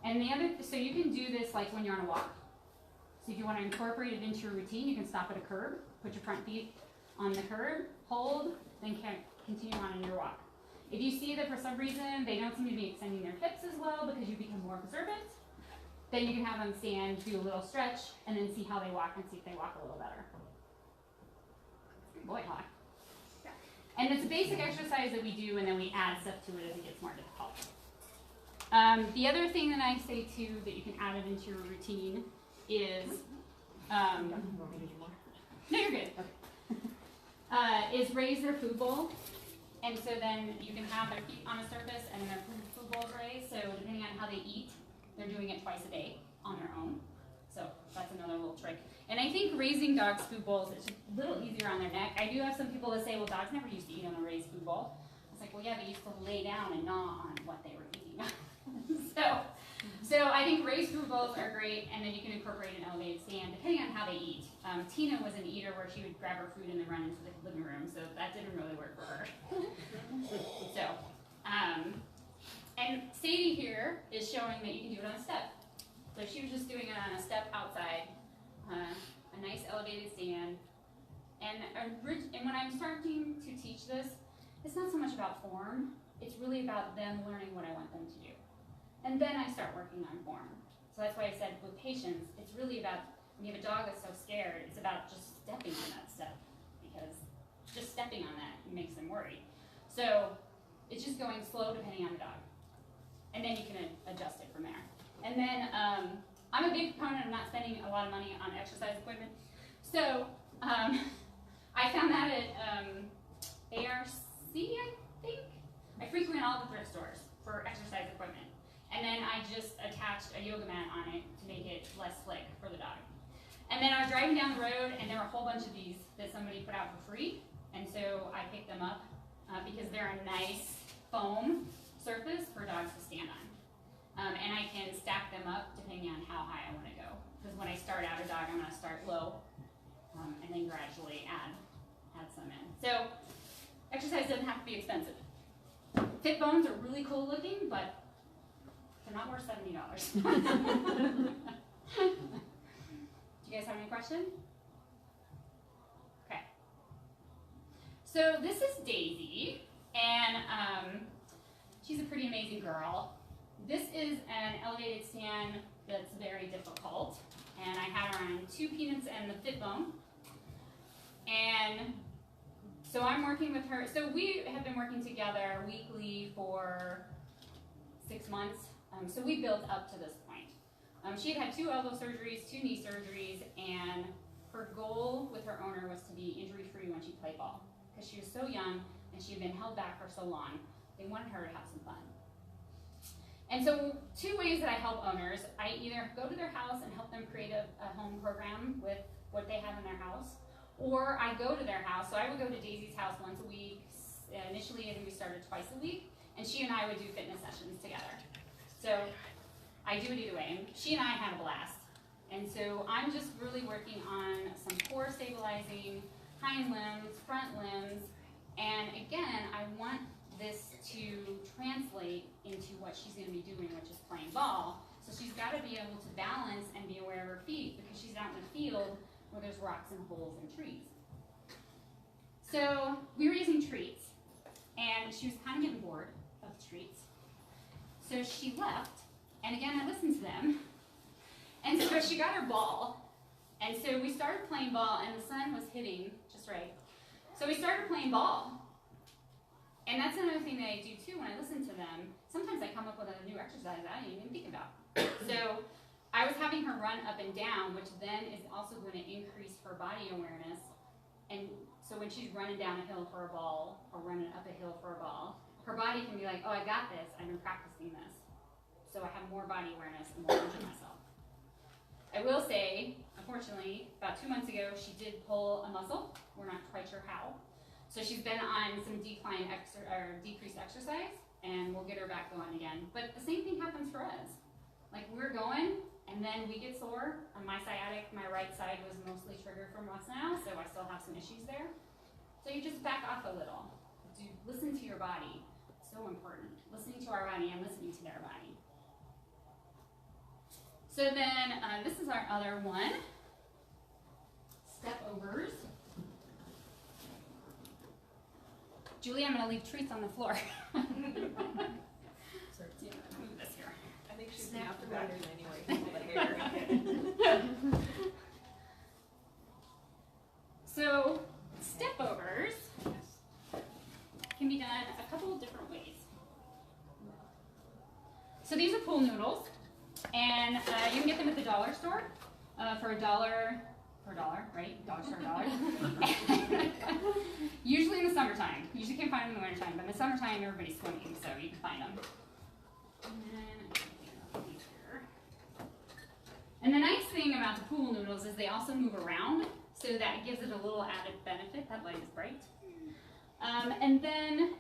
S3: And so you can do this like when you're on a walk. So if you want to incorporate it into your routine, you can stop at a curb, put your front feet on the curb, hold, then continue on in your walk. If you see that for some reason they don't seem to be extending their hips as well because you become more observant, then you can have them stand, do a little stretch, and then see how they walk and see if they walk a little better. Boy, Hawk. And it's a basic exercise that we do, and then we add stuff to it as it gets more difficult. The other thing that I say too that you can add it into your routine is, no, you're good. Is raise their food bowl. And so then you can have their feet on a surface and their food bowls raised. So depending on how they eat, they're doing it twice a day on their own. So that's another little trick. And I think raising dogs' food bowls is just a little easier on their neck. I do have some people that say, well, dogs never used to eat on a raised food bowl. It's like, well, yeah, they used to lay down and gnaw on what they were eating. So I think raised food bowls are great, and then you can incorporate an elevated stand depending on how they eat. Tina was an eater where she would grab her food and then run into the living room, so that didn't really work for her. So, and Sadie here is showing that you can do it on a step. So she was just doing it on a step outside, a nice elevated stand. And when I'm starting to teach this, it's not so much about form, it's really about them learning what I want them to do. And then I start working on form. So that's why I said with patience, it's really about, when you have a dog that's so scared, it's about just stepping on that step, because just stepping on that makes them worried. So it's just going slow depending on the dog. And then you can adjust it from there. And then I'm a big proponent of not spending a lot of money on exercise equipment. So I found that at ARC, I think. I frequent all the thrift stores for exercise equipment. And then I just attached a yoga mat on it to make it less slick for the dog. And then I was driving down the road, and there were a whole bunch of these that somebody put out for free. And so I picked them up because they're a nice foam surface for dogs to stand on. And I can stack them up depending on how high I want to go. Because when I start out a dog, I'm going to start low and then gradually add some in. So exercise doesn't have to be expensive. Fit bones are really cool looking, but they're not worth $70. Do you guys have any questions? Okay. So this is Daisy, and she's a pretty amazing girl. This is an elevated stand that's very difficult, and I had her on 2 peanuts and the fit bone. And so I'm working with her. So we have been working together weekly for 6 months. So we built up to this point. She had 2 elbow surgeries, 2 knee surgeries, and her goal with her owner was to be injury-free when she played ball. Because she was so young and she had been held back for so long, they wanted her to have some fun. And so 2 ways that I help owners, I either go to their house and help them create a home program with what they have in their house, or I go to their house. So I would go to Daisy's house once a week. Initially, I think we started twice a week, and she and I would do fitness sessions together. So I do it either way, and she and I had a blast. And so I'm just really working on some core stabilizing, hind limbs, front limbs, and again, I want this to translate into what she's going to be doing, which is playing ball. So she's got to be able to balance and be aware of her feet, because she's out in the field where there's rocks and holes and trees. So we were using treats, and she was kind of getting bored of the treats. So she left, and again, I listened to them. And so she got her ball, and so we started playing ball, and the sun was hitting just right. So we started playing ball. And that's another thing that I do too when I listen to them. Sometimes I come up with a new exercise that I didn't even think about. So I was having her run up and down, which then is also going to increase her body awareness. And so when she's running down a hill for a ball, or running up a hill for a ball, her body can be like, oh, I got this, I've been practicing this. So I have more body awareness and more injure myself. I will say, unfortunately, about 2 months ago, she did pull a muscle. We're not quite sure how. So she's been on some decreased exercise, and we'll get her back going again. But the same thing happens for us. Like, we're going, and then we get sore. On my sciatic, my right side was mostly triggered from what's now, so I still have some issues there. So you just back off a little. Listen to your body. It's so important. Listening to our body and listening to their body. So then, this is our other one. Step overs. Julie, I'm going to leave treats on the floor. Sorry, move this here.
S5: I think she's snap the pattern anyway. The hair.
S3: So, step overs can be done a couple of different ways. So these are pool noodles, and you can get them at the dollar store for $1 for $1, right? Dogs for $1. Usually in the summertime. Usually can't find them in the wintertime, but in the summertime everybody's swimming, so you can find them. And the nice thing about the pool noodles is they also move around, so that gives it a little added benefit. That light is bright. And then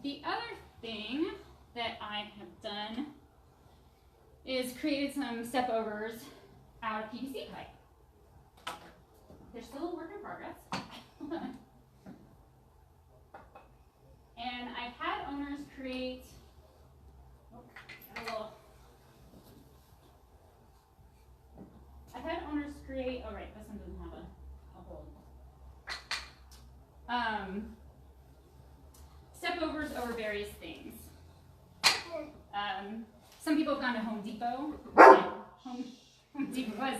S3: the other thing that I have done is created some step overs out of PVC pipe. They're still a work in progress. And I've had owners create oh right, this one doesn't have a hole. Step overs over various things. Some people have gone to Home Depot. Home Depot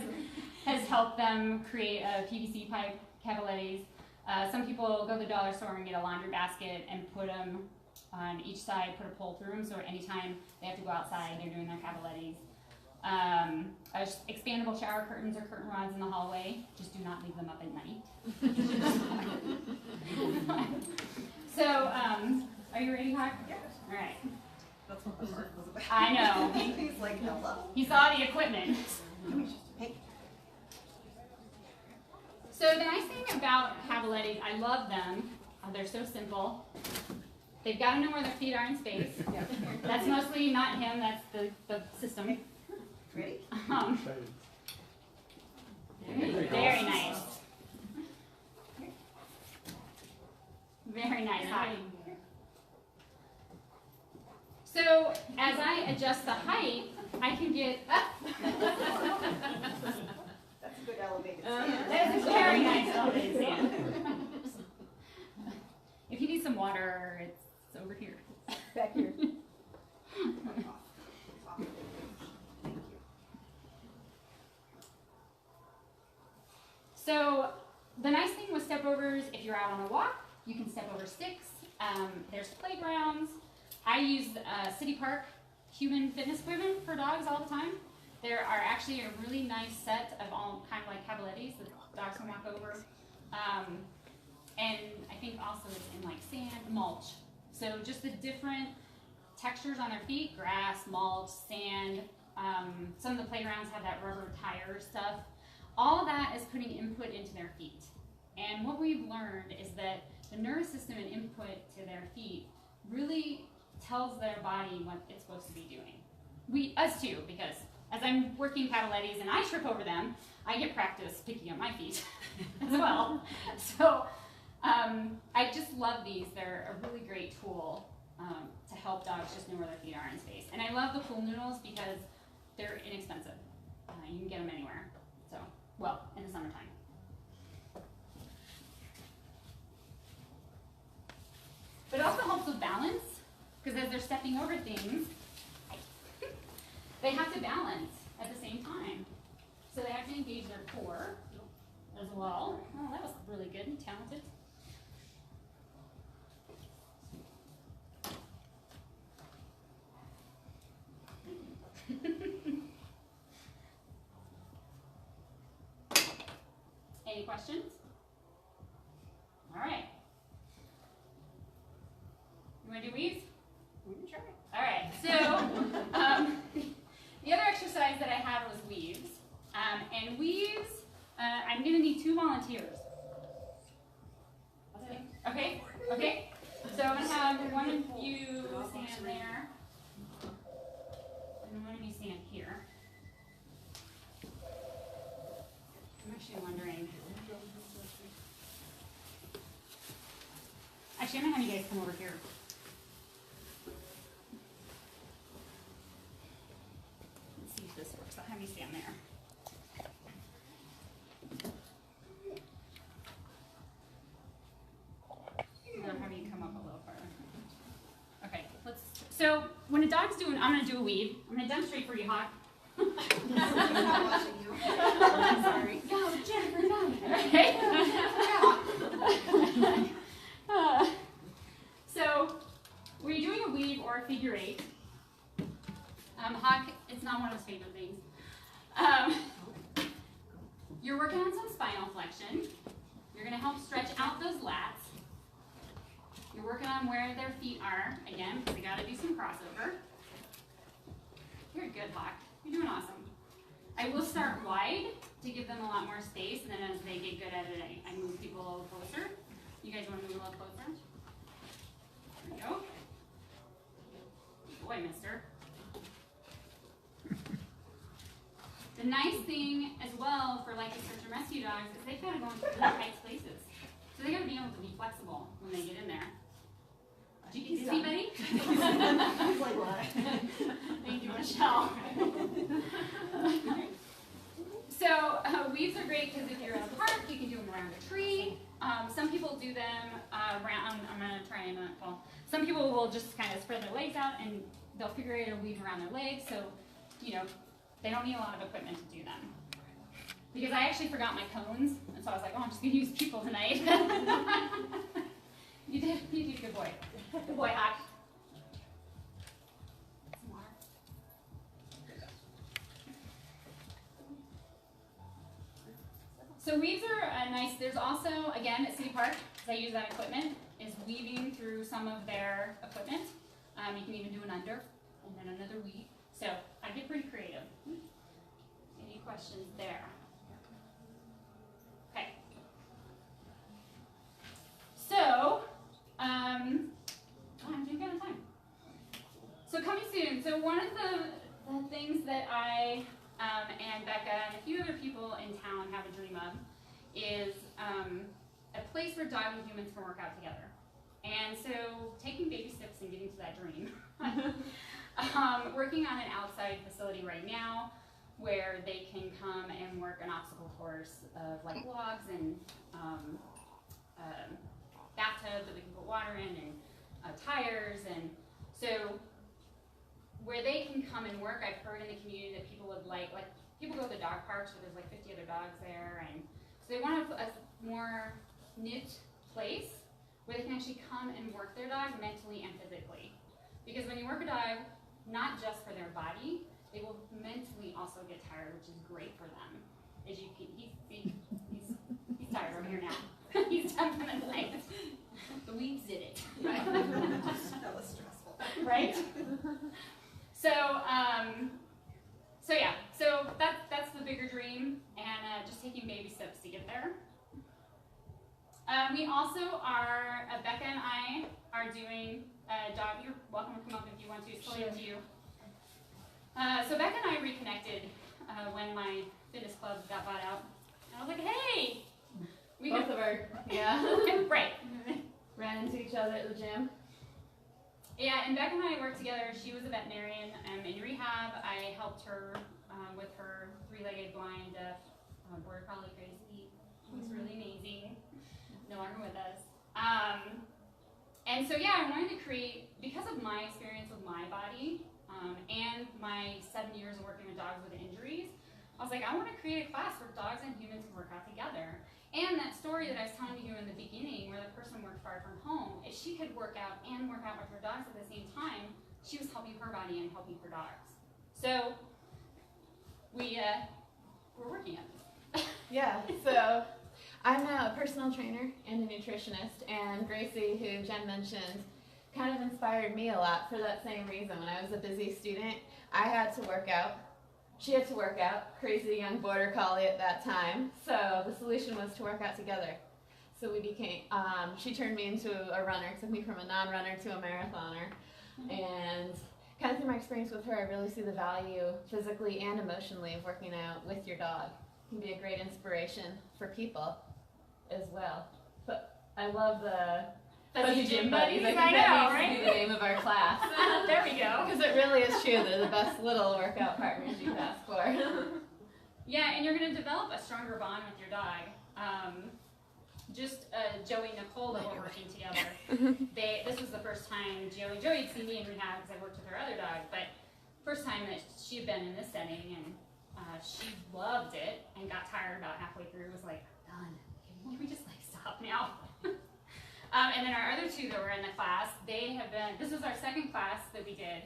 S3: has helped them create a PVC pipe cavalettis. Some people go to the dollar store and get a laundry basket and put them on each side, put a pole through them, so anytime they have to go outside, they're doing their cavalettis. Expandable shower curtains or curtain rods in the hallway. Just do not leave them up at night. So, are you ready, Hawk?
S5: Yes.
S3: All right.
S5: That's what the work was about.
S3: I know.
S5: He's like, hello.
S3: He saw the equipment.
S5: Hey.
S3: So the nice thing about cavalettis, I love them. They're so simple. They've got to know where their feet are in space. That's mostly not him. That's the system.
S5: Ready?
S3: Very nice. Very nice. Hi. So as I adjust the height, I can get up.
S5: That's a good elevated stand.
S3: That is a very nice elevated stand. If you need some water, it's over here.
S5: Back here.
S3: So the nice thing with step overs, if you're out on a walk, you can step over sticks. There's playgrounds. I use City Park human fitness equipment for dogs all the time. There are actually a really nice set of all kind of like cavalettis that dogs can walk over. And I think also it's in like sand, mulch. So just the different textures on their feet, grass, mulch, sand. Some of the playgrounds have that rubber tire stuff. All of that is putting input into their feet. And what we've learned is that the nervous system and input to their feet really tells their body what it's supposed to be doing. Us too, because as I'm working cavalettis and I trip over them, I get practice picking up my feet as well. So I just love these. They're a really great tool to help dogs just know where their feet are in space. And I love the pool noodles because they're inexpensive. You can get them anywhere. So, well, in the summertime. But it also helps with balance, because as they're stepping over things, they have to balance at the same time. So they have to engage their core as well. Oh, that was really good and talented. Any questions? All right. You want to do weaves?
S5: We can try.
S3: All right. So the other exercise that I had was weaves. And weaves, I'm going to need 2 volunteers. Okay? Okay? So I'm going to have one of you stand there. And one of you stand here. I'm actually wondering. Actually, I'm going to have you guys come over here. Let's see if this works. I'll have you stand there. And I'll have you come up a little further. Okay, so when a dog's doing, I'm going to do a weave. I'm going to demonstrate for you, Hawk.
S5: I'm not watching you. I'm sorry.
S3: Go, Jennifer, go. Okay. So, when you're doing a weave or a figure 8, Hawk, it's not one of his favorite things. You're working on some spinal flexion. You're gonna help stretch out those lats. You're working on where their feet are, again, because we gotta do some crossover. You're good, Hawk. You're doing awesome. I will start wide to give them a lot more space, and then as they get good at it, I move people a little closer. You guys wanna move a little closer? There we go. Boy, mister. The nice thing as well for like the search and rescue dogs is they've got to go into really tight spaces. So they got to be able to be flexible when they get in there. Did you see, buddy?
S5: He's like, what?
S3: Thank you, Michelle. So weaves are great because if you're in a park, you can do them around a tree. Some people do them around, I'm going to try and not fall. Some people will just kind of spread their legs out and they'll figure out a weave around their legs. So, you know, they don't need a lot of equipment to do them. Because I actually forgot my cones, and so I was like, oh, I'm just going to use people tonight. You did, good boy. Good boy, Hawk. Some water. So weaves are nice. There's also, again, at City Park, because I use that equipment, is weaving through some of their equipment. You can even do an under, and then another weave. So I get pretty creative. Any questions there? Okay. So, I'm doing kind of time. So coming soon. So one of the things that I and Becca and a few other people in town have a dream of is a place where dog and humans can work out together. And so taking baby steps and getting to that dream. Working on an outside facility right now where they can come and work an obstacle course of like logs and bathtubs that we can put water in and tires. And so where they can come and work, I've heard in the community that people would like people go to the dog parks where there's like 50 other dogs there. And so they want a more knit place where they can actually come and work their dog mentally and physically. Because when you work a dog, not just for their body, they will mentally also get tired, which is great for them. As you can, he's tired over here now. He's definitely, the weeds did it. Right?
S5: That was stressful.
S3: Right? So yeah, so that's the bigger dream, and just taking baby steps to get there. We also are, Becca and I are doing dog, you're welcome to come up if you want to, it's totally up to you. So Becca and I reconnected when my fitness club got bought out. And I was like, hey! We
S8: Both of our, yeah.
S3: Right.
S8: Ran into each other at the gym.
S3: Yeah, and Becca and I worked together. She was a veterinarian in rehab. I helped her with her three-legged blind border collie Gracie, who's really amazing. No longer with us. And so yeah, I wanted to create, because of my experience with my body and my 7 years of working with dogs with injuries, I was like, I want to create a class where dogs and humans can work out together. And that story that I was telling you in the beginning, where the person worked far from home, if she could work out and work out with her dogs at the same time, she was helping her body and helping her dogs. So we're working on this.
S8: Yeah, so I'm now a personal trainer and a nutritionist, and Gracie, who Jen mentioned, kind of inspired me a lot for that same reason. When I was a busy student, I had to work out. She had to work out, crazy young border collie at that time. So the solution was to work out together. So we became, she turned me into a runner, took me from a non-runner to a marathoner. And kind of through my experience with her, I really see the value physically and emotionally of working out with your dog. It can be a great inspiration for people as well. But I love the Fuzzy Gym Buddies. I think
S3: I know,
S8: that needs
S3: right?
S8: to be the name of our class.
S3: There we go.
S8: Because it really is true. They're the best little workout partners you can ask for.
S3: Yeah, and you're going to develop a stronger bond with your dog. Joey and Nicole that were working together. This was the first time Joey had seen me in rehab because I worked with her other dog, but first time that she had been in this setting, and she loved it and got tired about halfway through. Was like, done. Can we just like stop now? And then our other two that were in the class, this was our second class that we did.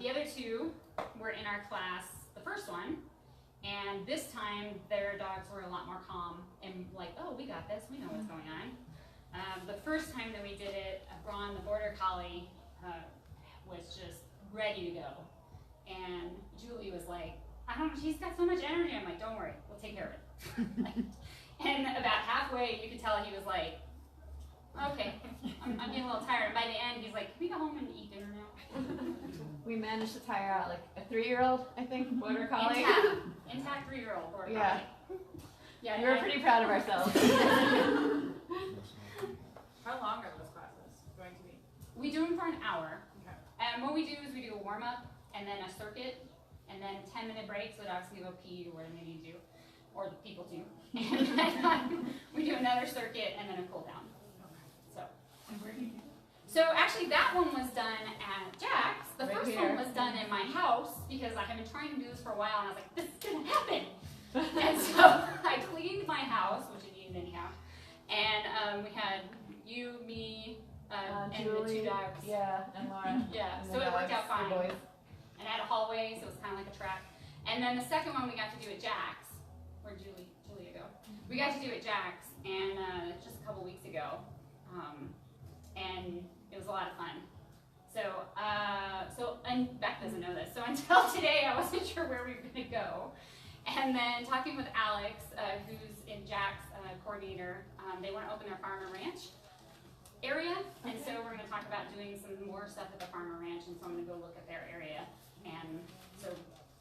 S3: The other two were in our class, the first one, And this time, their dogs were a lot more calm and like, oh, we got this, we know what's going on. The first time that we did it, Braun, the border collie, was just ready to go. And Julie was like, she's got so much energy. I'm like, don't worry, we'll take care of it. And about halfway, you could tell he was like, okay, I'm getting a little tired. And by the end, he's like, can we go home and eat dinner now?
S8: We managed to tire out like a 3-year-old, I think, border collie.
S3: Intact 3-year-old border
S8: Yeah.
S3: collie. Yeah,
S8: We were pretty proud of ourselves.
S7: How long are those classes going to be?
S3: We do them for an hour.
S7: Okay.
S3: And what we do is we do a warm-up and then a circuit and then 10-minute breaks so the dogs can go pee or where they need to, or the people do. And then we do another circuit and then a cool down. So actually that one was done at Jack's. The first one was done in my house because I have been trying to do this for a while and I was like, this is gonna happen. And so I cleaned my house, which it needed anyhow. And we had you, me, and
S8: Julie,
S3: the 2 dogs.
S8: Yeah, and Laura.
S3: Yeah,
S8: And
S3: so
S8: the
S3: it worked
S8: dogs,
S3: out fine.
S8: the boys.
S3: And I had a hallway, so it was kind of like a track. And then the second one we got to do at Jack's, where Julia go. We got to do it at Jack's, and just a couple weeks ago, and it was a lot of fun. And Beck doesn't know this. So until today, I wasn't sure where we were going to go. And then talking with Alex, who's in Jack's coordinator, they want to open their farm and ranch area, and so we're going to talk about doing some more stuff at the farm and ranch, and so I'm going to go look at their area. And so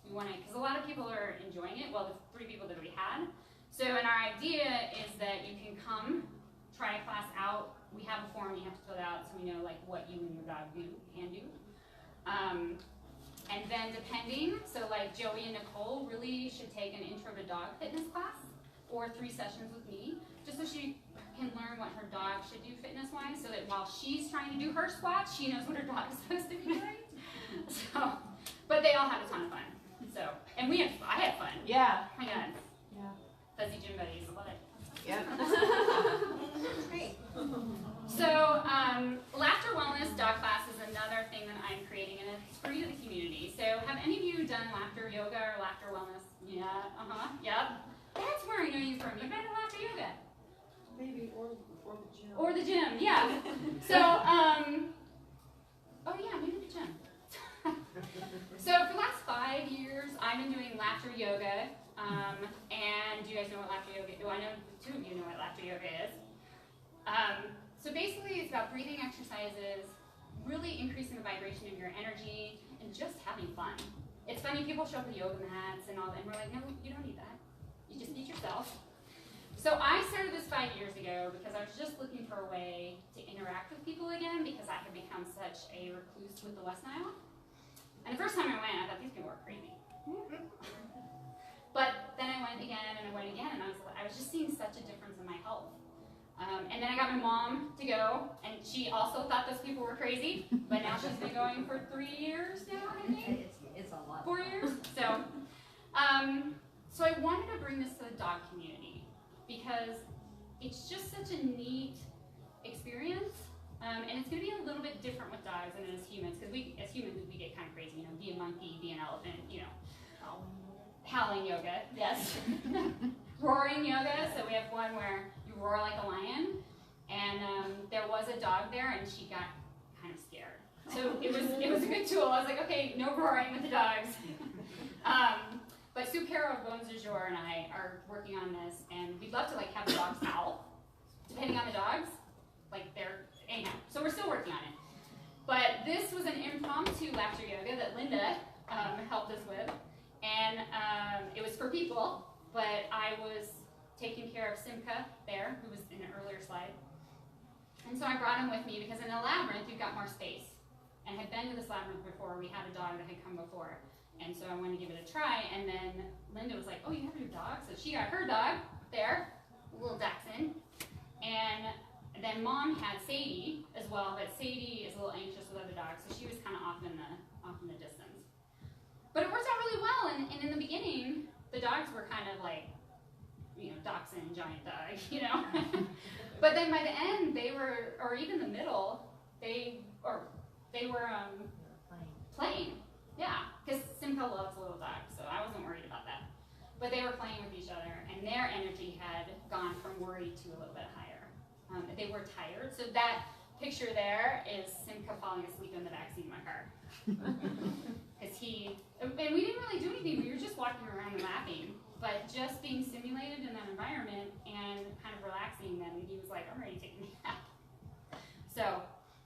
S3: we want to, because a lot of people are enjoying it, well, the 3 people that we had. So, and our idea is that you can come, try a class out. We have a form you have to fill out so we know like what you and your dog can do. And then depending, so like Joey and Nicole really should take an intro to dog fitness class or 3 sessions with me, just so she can learn what her dog should do fitness-wise, so that while she's trying to do her squats, she knows what her dog is supposed to be doing. So, but they all had a ton of fun. So, and I had fun.
S8: Yeah.
S3: Oh my God.
S8: Yeah.
S3: Fuzzy gym buddies, love it.
S8: Yep.
S5: Great.
S3: So, Laughter Wellness Dog Class is another thing that I'm creating, and it's free to the community. So, have any of you done laughter yoga or laughter wellness? Yeah, yep. That's where I know you from. You've been to laughter yoga.
S5: Maybe, or the gym.
S3: Or the gym, yeah. So, oh yeah, maybe the gym. So, for the last 5 years, I've been doing laughter yoga. And do you guys know what laughter yoga is? I know 2 of you know what laughter yoga is. So basically it's about breathing exercises, really increasing the vibration of your energy, and just having fun. It's funny, people show up with yoga mats and all that, and we're like, no, you don't need that. You just need yourself. So I started this 5 years ago because I was just looking for a way to interact with people again because I had become such a recluse with the West Nile. And the first time I went, I thought these people were crazy. But then I went again and I went again, and I was just seeing such a difference in my health. And then I got my mom to go, and she also thought those people were crazy, but now she's been going for 3 years now, I think.
S5: It's a lot.
S3: 4 years. So, so I wanted to bring this to the dog community because it's just such a neat experience, and it's going to be a little bit different with dogs than it is humans, because as humans we get kind of crazy, be a monkey, be an elephant, Howling yoga, yes. Roaring yoga, so we have one where you roar like a lion, and there was a dog there, and she got kind of scared. So it was a good tool. I was like, okay, no roaring with the dogs. But Sue Carroll of Bones du Jour and I are working on this, and we'd love to have the dogs howl, depending on the dogs. Anyhow, so we're still working on it. But this was an impromptu laughter yoga that Linda helped us with. And it was for people, but I was taking care of Simca there, who was in an earlier slide. And so I brought him with me because in a labyrinth, you've got more space. And I had been to this labyrinth before. We had a dog that had come before. And so I wanted to give it a try. And then Linda was like, oh, you have your dog? So she got her dog there, little Dachshund. And then Mom had Sadie as well, but Sadie is a little anxious with other dogs, so she was kind of off in the distance. But it worked out really well, and in the beginning, the dogs were kind of like, Dachshund, giant dog, But then by the end, they were, or even the middle, they were playing. Yeah, because Simca loves little dogs, so I wasn't worried about that. But they were playing with each other, and their energy had gone from worry to a little bit higher. They were tired, so that picture there is Simca falling asleep in the backseat of my car. Because and we didn't really do anything, we were just walking around and laughing. But just being simulated in that environment and kind of relaxing, then he was like, I'm ready to take a nap. So,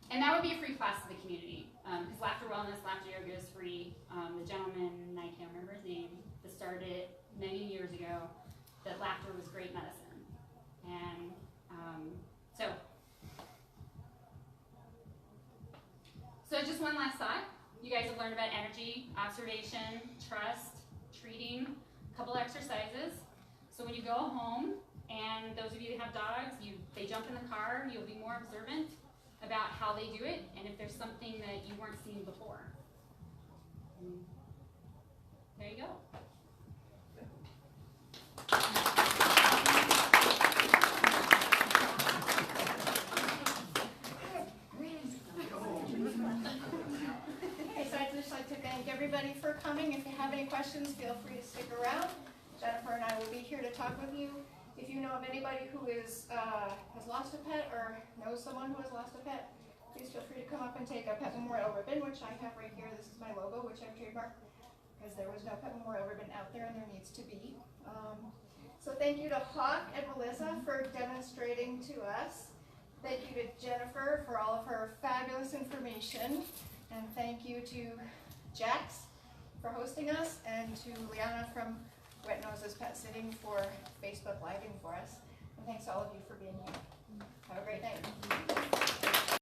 S3: and that would be a free class to the community. Because Laughter Wellness, Laughter Yoga is free. The gentleman, I can't remember his name, that started it many years ago, that laughter was great medicine. And so just one last thought. You guys have learned about energy, observation, trust, treating, a couple exercises. So when you go home, and those of you that have dogs, they jump in the car, you'll be more observant about how they do it, and if there's something that you weren't seeing before. There you go.
S1: Okay, so I'd just like to thank everybody for coming. If you have any questions, feel free to stick around. Jennifer and I will be here to talk with you. If you know of anybody who has lost a pet or knows someone who has lost a pet, please feel free to come up and take a pet memorial ribbon, which I have right here. This is my logo, which I've trademarked, because there was no pet memorial ribbon out there, and there needs to be. So thank you to Hawk and Melissa for demonstrating to us. Thank you to Jennifer for all of her fabulous information. And thank you to Jax for hosting us, and to Liana from Wet Noses Pet Sitting for Facebook Living for us. And thanks to all of you for being here. Have a great night.